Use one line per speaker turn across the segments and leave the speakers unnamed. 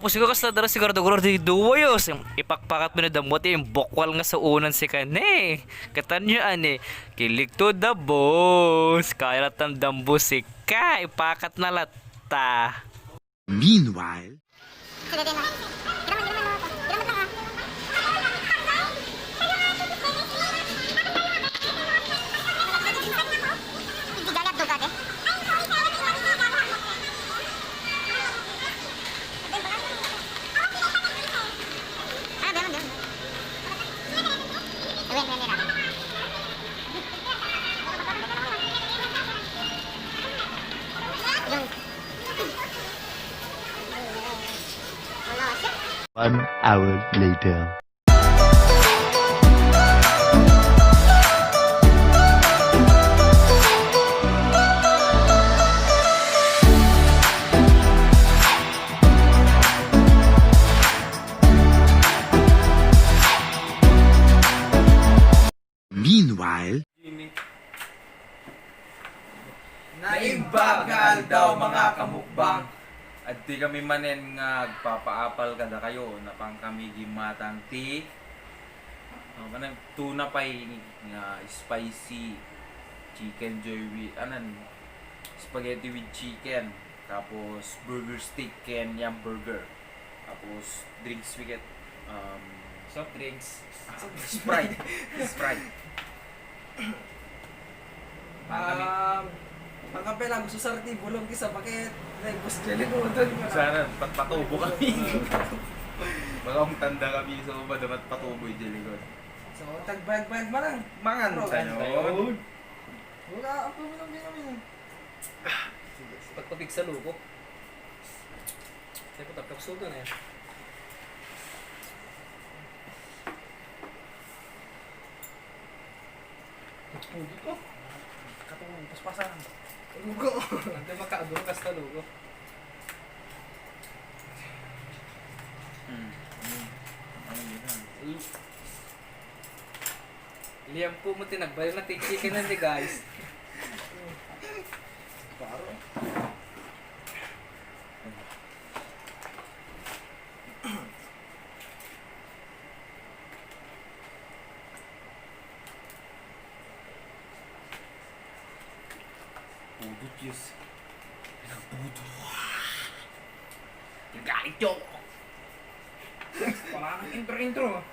Siguro kasladara siguro di duwayos. Ipakpakat mo na damot yung bokwal nga sa unan si kane. Katanyaan eh. Kilig to the boss. Kaya tam dambo si ka. Ipakat na lata.
Meanwhile, one hour later. Meanwhile,
Naimbagal daw mga kamukbang. At di kami manen nga papaapal kada kayo na pang kami gimatang ti. Kanang tuna pay nga spicy chicken joy with spaghetti with chicken. Tapos burger stick ken yam burger. Tapos drinks we get
Soft drinks.
Sprite. Sprite.
Pangkape lang, gusto sa rati, bulong kisa, bakit? Bus jelly ko doon.
Sana patubo kami. Baka kung tanda kami sa uba dapat patubo yung jelikon.
So, tagbayag-bayag mo lang.
Mangan tayo.
Wala, ako mo lang binamin.
Pagpapig sa luko. Saya po tapos sudo na yan.
Pugi ko. Katong paspasan. Lugo.
Hindi makaadong kas na luko. Liam po mo tinagbay na chicken na ni guys.
Paro.
Pudot yus. Pinagpudo. Galit yun.
Wala kang intro-intro.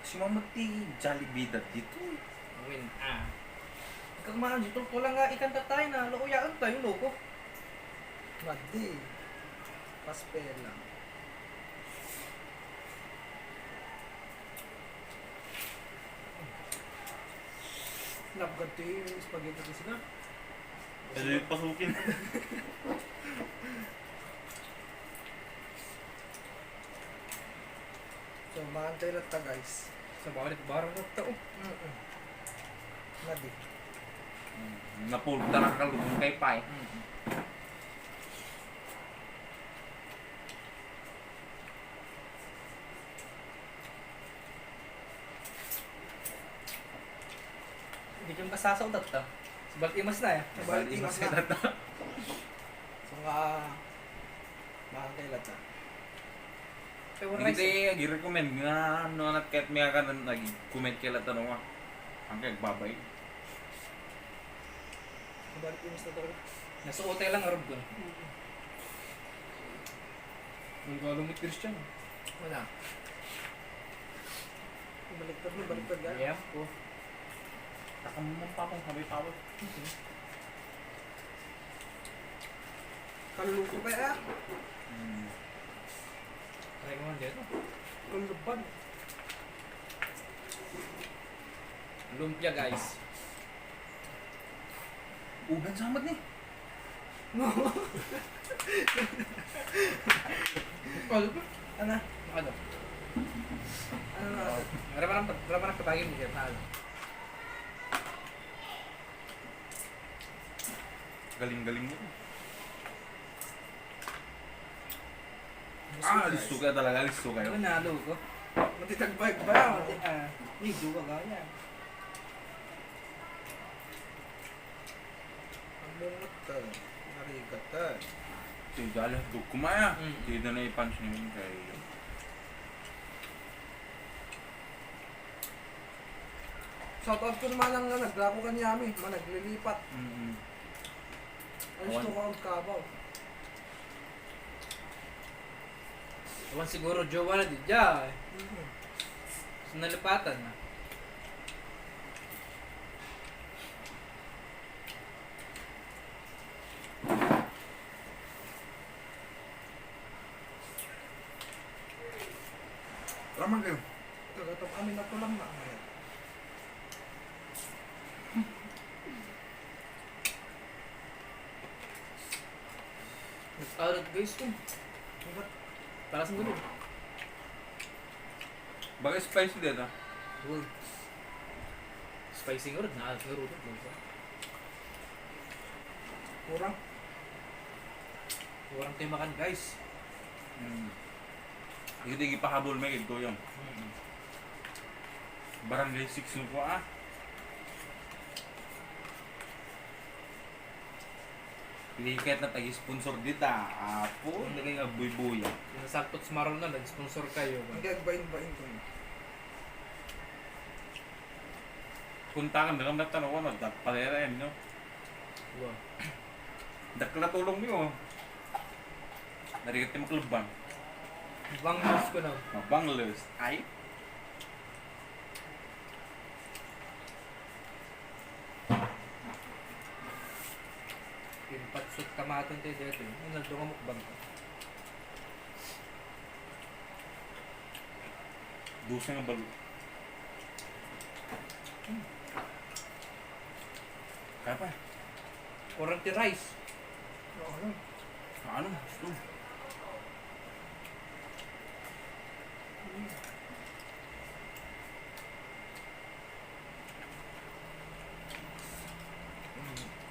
Sumamati Jollibee dito.
Win.
Ikaw mahal dito ko lang nga ikanta tayo na lokoyaan tayo loko. Madi. Paspel lang. Napagad to yung spaghetti kasi na.
Ano yung pasukin?
So, maantay lang ta guys.
Sa bawat barang mo tao.
Madi.
Napulta na kalubong kay Pai.
Hindi kang kasasaw data. Sa Baltimas na eh.
Balik mas na. So, maantay lang ta.
Kaya wala rice.
Hindi, gi-recommend nga ano nat kahit may ka nag-comment kay lata nung ang kagbabay.
Balik mas na daw.
Nasa hotel lang arab doon. May galumit Christian.
Wala. Baliktad mo, baliktad ka.
Yeah po.
Takamang pa akong habay-pawag.
Kaluluko pa ya.
Try ko man dito.
Kaluluban.
Lumpia guys.
Ugan samat ni.
Ano?
Ano?
Ano?
Ano na?
Wala pa nang patagin mo dyan. Ano?
Galing-galing mo.
Ah,
Listo ka talaga, listo kayo.
Nalo ko.
matitagbag ba?
Hindi duwa gaya.
Ang mungot ka. Narigat ka.
Sige, dali. Dug kumaya.
Mm.
Hindi na na-punch niyo yun kay...
Shoutout ko naman ang naglago kanyami, mga naglilipat.
Mm-hmm.
Ayos to ka kabaw.
Ewan siguro jowa na di dyan.
Mhm.
So nalipatan na.
Tama kayo.
Tagatap amin na to lang na.
Nag-out guys ko. Para sa gulo.
Baka spicy din ah.
Cool. Spicy nga rin. Naalat nga rin.
Kurang.
Kurang tayo makan guys.
Hindi pahabol may ito yung. Barangay 6 no po ah. Likat na tagi-sponsor dita. Apo, naging abuy-buya.
Nasaktot sa Marol na. Nag-sponsor kayo.
Hindi agbain-bain ko.
Punta ka na lang natanong ko, nagpalera no?
Wow.
Dakla tulong niyo. Narigat yung maklubang.
Bang mouse ko na.
Mabanglos. Ay?
Patsot kamatan tayo dito. Ano na doon mukbang ka?
Dusa nga balo. Kaya pa?
Kurang ti rice.
Oo lang.
Ano? Gusto.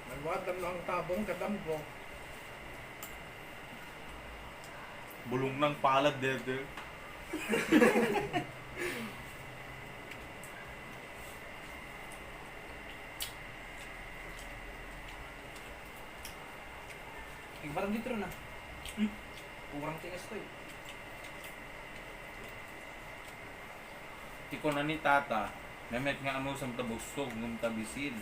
Nagwadam lang ang tabong kadambo.
Bulong ng palad dede.
Barang dito na. Kurang tigas to eh.
Tiko na ni tata. Namet nga ano sa tabusog ng tabisin.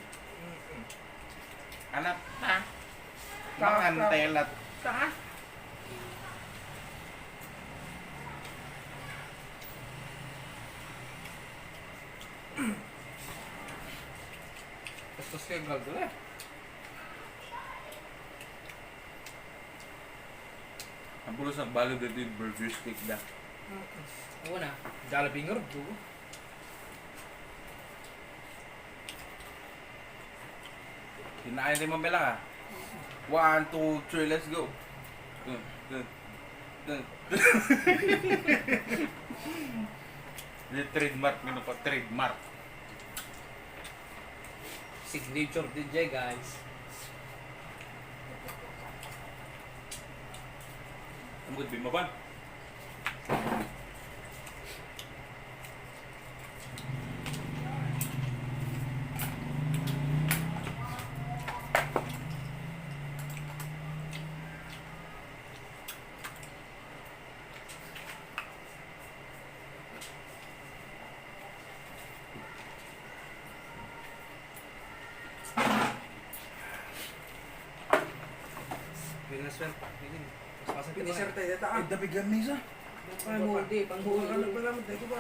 Anak ta. Mangan telat ta.
Tapos kayo galdo eh.
Ang pulos ng balo dito yung burger stick da.
Oo na. Jollibee nga rin. Dugo.
Kinain din mo bela ka. 1, 2, 3, let's go. Yung trademark mo pa, trademark.
Signature DJ guys.
Ang good mo ba?
Pinaswell pa. Mas pasang
Pinisir tayo dito ah.
dabigan misa.
Panghuli. Panghuli.
Ano pa naman dito ba?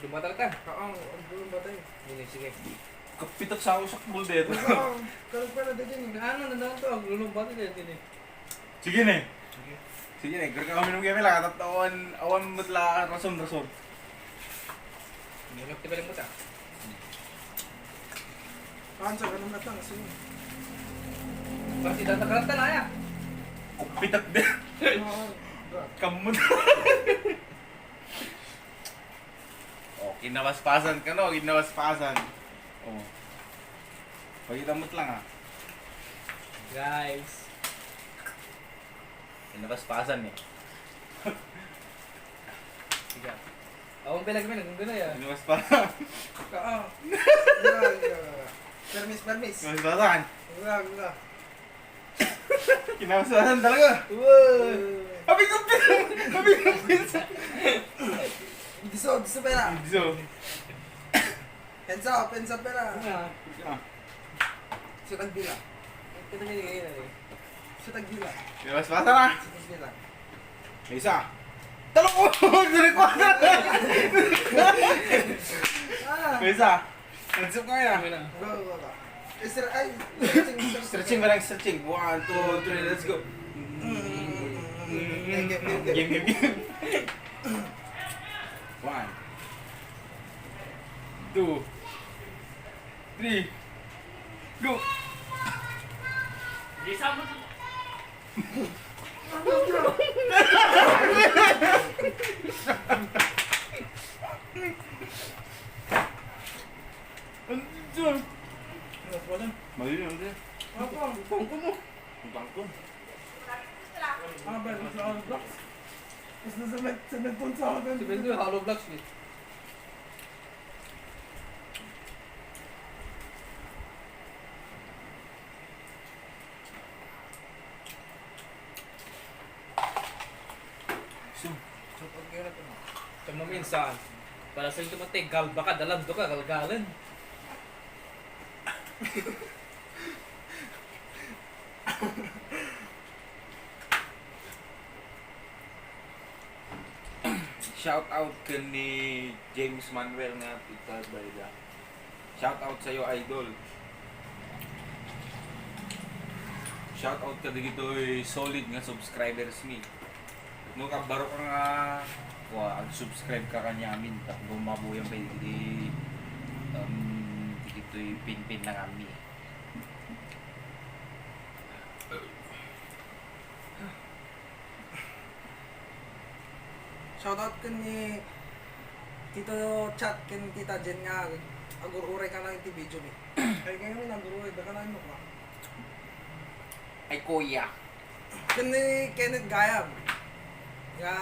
Lumatal ka.
Kaang, ang bulong ba tayo?
Sige, sige.
Kapitak sa ako sa pool dito.
Kaang, kalang pala dito yun.
Ano, nandang to. Ang lulumbat din din eh.
Sige na. Sige na, gagawin kami ng game lang. Awan mo tala rason.
Nilap tiba lang mo ta.
Kaan sa ganun na tang. Sige.
Pati data na ya.
Kapitak din. Kamot. Oh, kinawaspasan ka no, kinawaspasan. Oh. Pagitamot lang ah.
Guys.
Kinawaspasan eh.
Sige. Awang pelag mo nang gano'n ya.
Kinawaspasan.
Kaang. Permis.
Kinawaspasan.
Wala.
Kinabasahan talaga. Habi ko pinsa.
Diso pera.
So,
Pensa pera. Sutag bila. Kita binigay na rin. Sutag bila.
kinabasa na.
Sutag bila.
May isa. Talong ko! Dali ko! May isa. Nagsip ko ngayon.
Go. Ay,
Stretching ba lang, stretching. 1, 2, 3, let's go. Game. 1, 2, 3, go! Andiyan! Mali yun, hindi.
Bangko mo.
Ang bangko.
Ah, ba, sa hollow blocks. Mas na sa nagpunta ako doon. Sabihin doon, hollow blocks eh.
So,
Ito mo minsan, para sa ito mati, galba ka, dalando ka, galgalan.
shout out ka ni James Manuel nga Tita Barida. Shout out sa iyo, idol. Shout out ka dito solid nga subscribers mi. No ka baro ka nga subscribe ka kanya amin tapos bumabuyang pa di dito pin na kami.
Shoutout ka ni Tito Chat, kin Tita Jen nga, agururay ka lang iti video ni. Ay ngayon agururay, baka lang mo ka.
Ay kuya.
Kan ni Kenneth Gayam. Nga...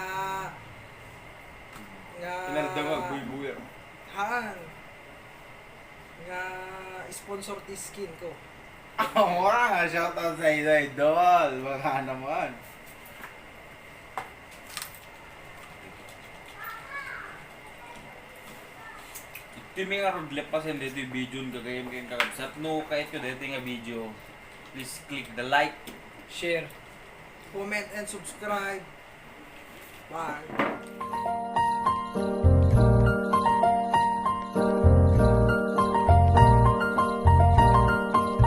Pinardamag buy-buya.
Han. Nga sponsor ti skin ko.
Oo nga, shout out sa iyo, idol. Baka naman. Timi nga rodlep pa sen dito yung video nga kagayam kayong kakabsat. No, kahit ko dito nga video. Please click the like.
Share, comment, and subscribe. Bye.